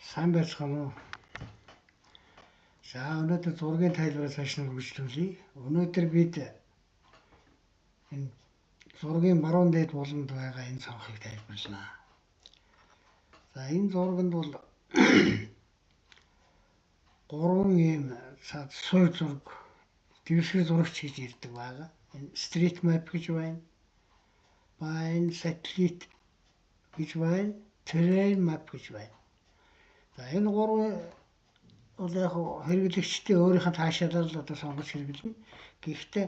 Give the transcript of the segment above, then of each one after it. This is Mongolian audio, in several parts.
Сайн байцгаана уу. За өнөөдөр зургийн тайлбараа цааш нь үргэлжлүүлье. Өнөөдөр бид энэ зургийн баруун дээд болонд байгаа энэ цонхыг тайлбарлана. За энэ зурганд бол гурван ийм суур зураг, дэвсгэр зурагч гэж ирдэг байгаа. Энэ street map гэж байна. Ба энэ satellite гэж байна. Terrain map гэж байна. За энэ гурван бол яг хэрэглэгчдийн өөрийнх нь таашаалаар л одоо сонгож хэрэглэнэ. Гэхдээ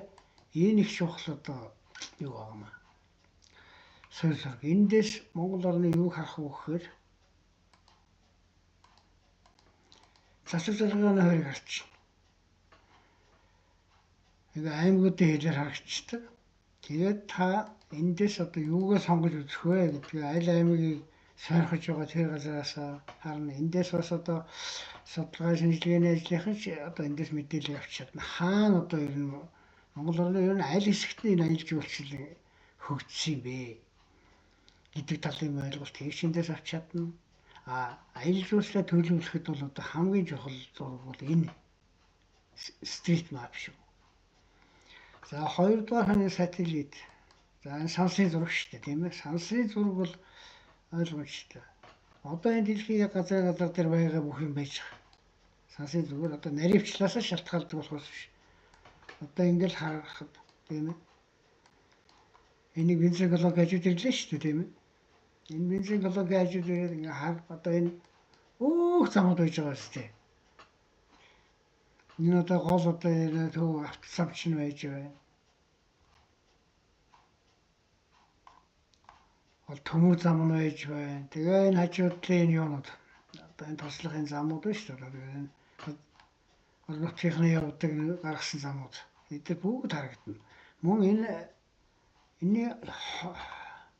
энэ их чухал одоо юу байна? Суур зураг. Эндээс Монгол орны юу харах вэ гэхээр засаг залгааны хориг харчихна. Ингээ аймагуудын хэлээр харагдчихдаг. Тэгээд та эндээс одоо юугаа сонгож үзэх вэ гэдгийг аль аймагийг сонирхож байгаа тэр газараас харна. Эндээс бас одоо судалгаа шинжилгээний ажлынхан ч одоо эндээс мэдээлэл авч чадна. Хаана одоо ер нь Монгол орны ер нь аль хэсэгт энэ аялал жуулчлал хөгжсөн юм бэ гэдэг талын ойлголт хийж эндээс авч чадна. Аялал жуулчлалаа төлөвлөхөд бол одоо хамгийн чухал зураг бол энэ street map шүү. За хоёрдугаар нь сателлит. За энэ сансрын зураг шүү дээ, тийм ээ. Сансрын зураг бол ойлгомжтой. Одоо энэ дэлхийн газар дээр байгаа бүх юм байж байгаа. Сансрын зүгээр одоо наривчлаас шалтгаалдаг болохоос биш. Одоо ингээл харахад тийм ээ. Энийг бензин экологи хажууд ирлээ шүү дээ, тийм ээ. Энэ бензин экологи хажууд ирээд ингээ хар одоо энэ өөх замууд байж байгаа шүү дээ. Энэ одоо гол одоо төв автосавч нь байж байна. Ол төмөр зам нь байж байна. Тэгээ энэ хажуудлын энэ юунууд одоо энэ туслахын замууд байна шүү дээ. Энэ нутгийнхны явдаг гаргасан замууд. Эдгээр бүгд харагдана. Мөн энэ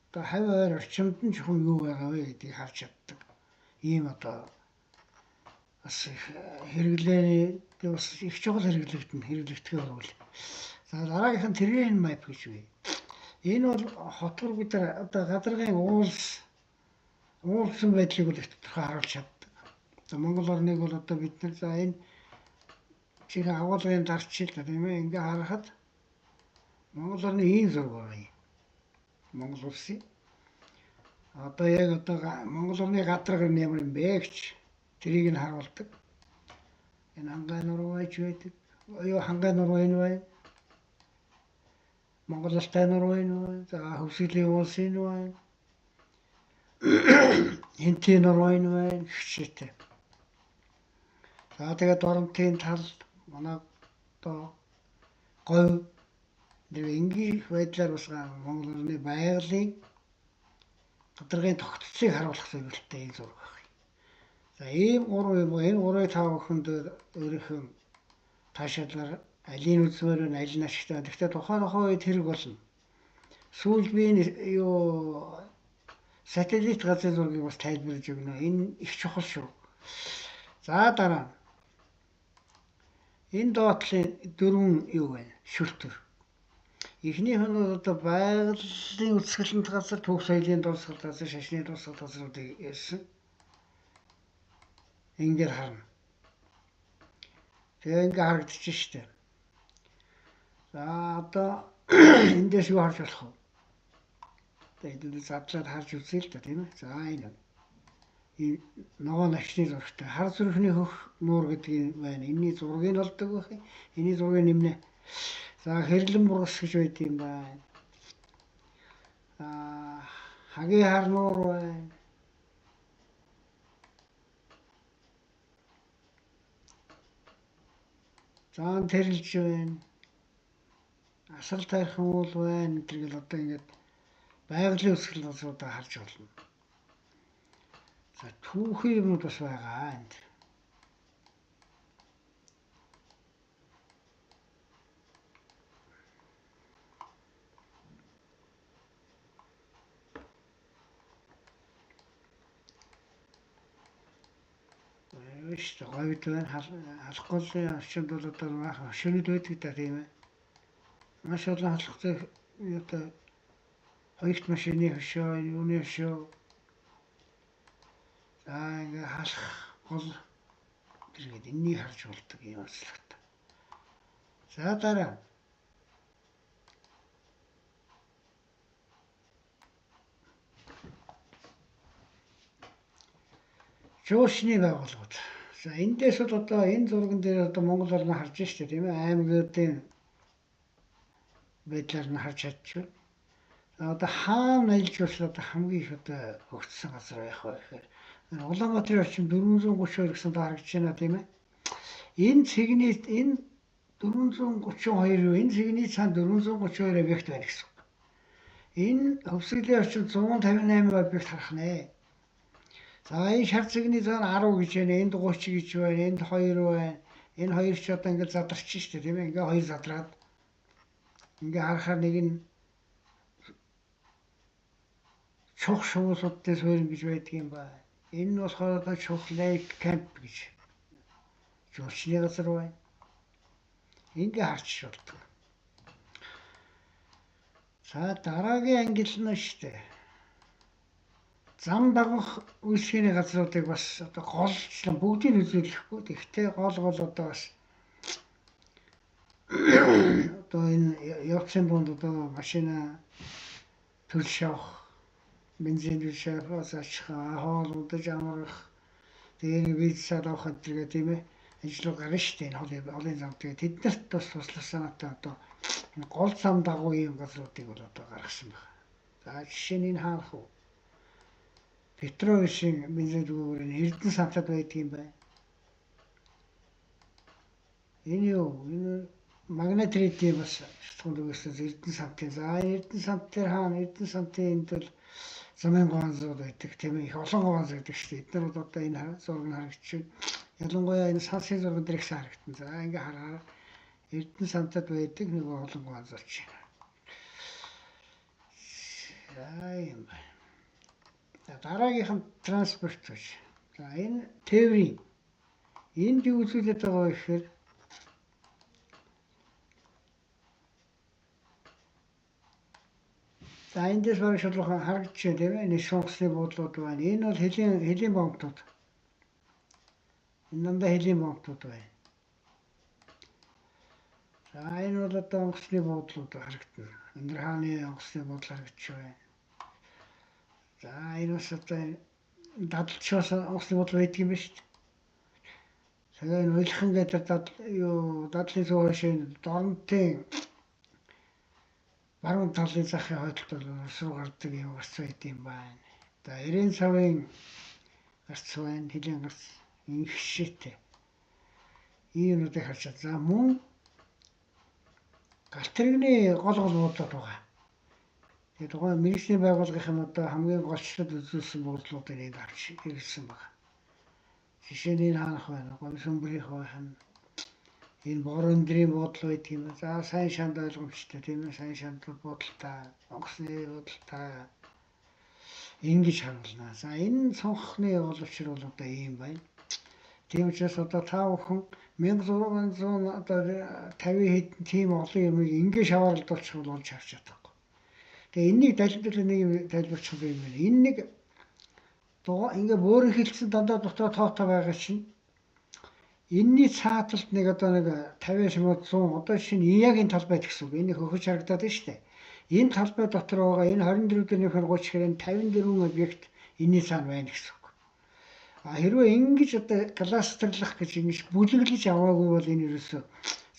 одоо хавь ойр орчимд нь чухам юу байгаа вэ гэдгийг харж чаддаг. Ийм одоо бас хэрэглээний бас их чухал хэрэглэгдэхээ орвол. За дараагийнх нь terrain map гэж үе. Энэ бол хотгор бид одоо гадаргын уулсан байдлыг бол тодорхой харуулж чаддаг. За Монгол орныг бол одоо бид нар за энэ чихэн агуулгын дарчил тийм ээ ингээ харахад Монгол орны ийм зураг байгаа юм. Монгол улсын одоо яг одоо Монгол орны гадарга нь ямар юм бэ гэж тэрийг нь харуулдаг. Энэ хангай нуруу байж байдаг. Оёо хангай нуруу энэ байна. Монгол улстай нуруу энэ байна. За хөвсгөлийн улс энэ байна. Хинтийн нуруу энэ байна гэхшээтэй. За тэгээд Доронтын тал манай одоо говь энгийн байдлаар бас Монгол орны байгалийн гадаргын тогтцыг харуулах зорилготой энэ зураг байна. За ийм гурван юм. Энэ гурвыг та бүхэнд өөрийнхөө таашаалаар алийн үзмээр нь аль нь ашигтай. Гэхдээ тухайн үед хэрэг болно. Сүүл би юу сателлит газрын зургийг бас тайлбарлаж өгнө. Энэ их чухал шүү. За дараа нь энэ доотлын дөрвөн юу байна? Шүлтүр. Эхнийх нь одоо байгалийн үсгэлэнт газар, төв соёлын дуусгал газар, шашны дуусгал газруудыг ярьсан. Ингээд харна. Тэгээ ингээ харагдчих штэ. За одоо эндээс юу харж болох вэ? Тэгээд задлаад харж үзье л да тийм ээ. За энэ ногоо навчны зурагтай хар зүрхний хөх нуур гэдгийг байна. Энийний зургийг нь олдог байх. Энийний зургийг нэмнэ. За хэрлэн бургас гэж байд юм байна. Хагийн хар нуур байна. Заан тэрэлж байна. Асрал тайрхан уул байна. Тэргээл одоо ингээд байгалийн үсгэл газруудаа харж болно. За түүхийн юмуд бас байгаа энд. Биш говьд байна. Халахгүй орчинд бол одоо машинууд байдаг да тийм ээ. Маш олон халахтай одоо хоёрт машины хөшөө, юуны хөшөө. За ингээ халах гол зэрэг энэнийг харж болдог юм онцлогтой. За дараа жуулчны байгууллагууд. За эндээс бол одоо энэ зурган дээр одоо Монгол орны харж штэ тийм ээ, аймагуудын байдлаар нь харж чадчих. Одоо хаана аялал жуулчлал одоо хамгийн их одоо өгцсөн газар байх вэ гэхээр Улаанбаатарын орчим 432 гэсэн харагдаж байна тийм ээ. Энэ цэгний энэ 432 энэ цэгний цаана 432 объект байна гэсэн. Энэ Хөвсгөлийн орчим 158 объект харах нэ. За энэ шар цэгний цаана 10 гэж байна, энд 30 гэж байна, энд 2 байна. Энэ хоёр ч одоо ингээд задарч штэ тийм ээ. Ингээ хоёр задраад ингээ харахаар нэг нь чух шуусуудтай суурин гэж байдаг юм байна. Энэ нь болохоор одоо чух лейк camp гэж жуулчны газар байна. Ингээ харч болдог. За дараагийн ангил нь штэ. Зам дагах үйлчлэгийн газруудыг бас одоо голчлон бүгдийг үзүүлэхгүй. Гэхдээ гол одоо бас одоо энэ явцын дунд одоо машина төлж авах, бензин төлж авах, ачих, хоол удаж амрах, тэгээ виза авах гэдэг тийм ээ. Ажлууд гарна штэ энэ холын зам. Тэгээ тэднэрт бас тусласан надад одоо энэ гол зам дагуу ийм газруудыг бол одоо гаргасан байна. За жишээ нь энэ хаах уу? Петровичийн бензин дүүрэн Эрдэнэ самтад байдаг юм байна. Энэ юу? Энэ магнетридийн бас шатгуун дүүрсэн Эрдэнэ самтын. За Эрдэнэ самт дээр хаана? Эрдэнэ самтын энд бол замын ганцууд байдаг тийм ээ. Их олон ганц байдаг шүү дээ. Эдгээр бол одоо энэ зураг нь харагдаж байна. Ялангуяа энэ сансын зурган дээр их харагдана. За ингээ хараа. Эрдэнэ самтад байдаг нэг олон ганц болж байна. За юм байна. Дараагийнх нь транспорт гэж. За энэ тээврийн энд юу үзүүлээд байгаа вэ гэхээр за эндээс бараг шулуухан харагдаж байна тийм ээ. Энэ шунгасны буудлууд байна. Энэ бол хэлийн бомбтууд. Энэ дандаа хэлийн бомбтууд байна. За энэ бол одоо онгоцны буудлууд харагдана. Өндөр хааны онгоцны буудлууд харагдаж байна. За энэ бас одоо дадлчаас онгоцны буудлууд байдаг юм байна шүү дээ. Тэгээ энэ уйлхан гэдэг дадлын зүүн хашийн дорнтын баруун талын захын хойдолд бол усруу гардаг юм гарц байд юм байна. За 90 савын гарц байна, хэлийн гарц их шитэй. Иймүүдийг харж чад. За мөн галт тэрэгний гол буудлууд байгаа. Тэгээд тухайн мэргэжлийн байгууллагын одоо хамгийн голчлол үзүүлсэн буудлуудыг энд харж ирсэн байна. Жишээ нь энэ хаанах байна? Гомсомбрих байна. Энэ борондрийн буудлын байдаг юм. За сайн шанд ойлгомжтой тийм ээ. Сайн шанд буудалтай, онгоцны буудалтай ингэж харуулна. За энэ цонхны боловчр бол одоо ийм байна. Тийм учраас одоо та бүхэн 1650 хэдэн тийм олон юмыг ингэ шаваарлуулчих бол олж харж чадахгүй. Тэгээ энэнийг тайлбарлах нэг юм тайлбарчих юм байна. Энэ нэг ингээ бөөрийн хилцэн дандаа дотор тоотой байгаа чинь энэний цааталт нэг одоо нэг 50 шимүүд 100 одоо шинэ иягийн талбайд гэсэн үг. Энэ хөхөж харагдаад байна шүү дээ. Энэ талбай дотор байгаа энэ 24 дээр 30 гэхээр 54 объект энэний цаана байна гэсэн үг. А хэрвээ ингэж одоо кластерлах гэж ингэж бүлэглэж аваагүй бол энэ ерөөсөө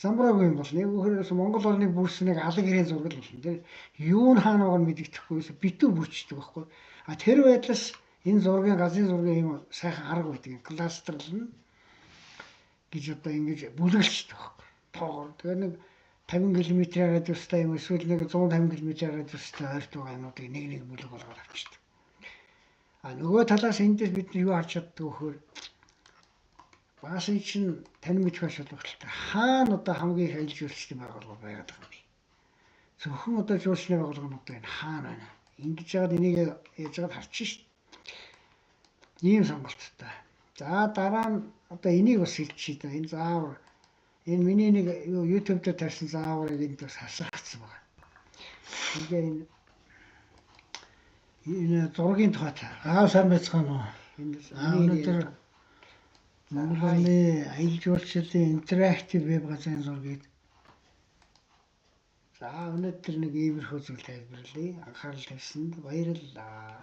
замбраагүй юм бол нэг өөрөөс Монгол орныг бүрснэг алаг гэрийн зураг л болно. Тэр юу н хаана байгааг мэддэхгүй битүү бүрчдэг байхгүй. А тэр байдлаас энэ зургийн газрын зургийн юм сайхан арга байдаг. Кластерлна гэж одоо ингэж бүлэглэждэг байхгүй. Тоогоор. Тэгээ нэг 50 км радиустай юм эсвэл нэг 150 км радиустай ойрт байгаа юмнуудыг нэг бүлэг болгоод авчдаг. А нөгөө талаас эндээс бид юу харж чаддаг вөхөр бас энэ чинь тань мэдэх байх шалгалттай. Хаана одоо хамгийн их аялал жуулчлалын байгууллага байгаад байгаа юм бэ? Зөвхөн одоо жуулчлалын байгууллагууд энэ хаана байна? Ингэж яагаад энийг яаж яагаад харчих шít. Ийм сонголттой. За дараа нь одоо энийг бас хэлчихье да. Энэ заавар энэ миний нэг YouTube дээр тавьсан зааврыг энд бас хасагдсан байна. Тэгээ энэ зургийн тухайтай. Сайн байцгаана уу? Энэ өнөөдөр Монгол Орны аялал жуулчлалын интерактив веб газрын зургийг за өнөөдөр нэг иймэрхүү зүйл тайлбарлая. Анхаарал тавьсанд баярлалаа.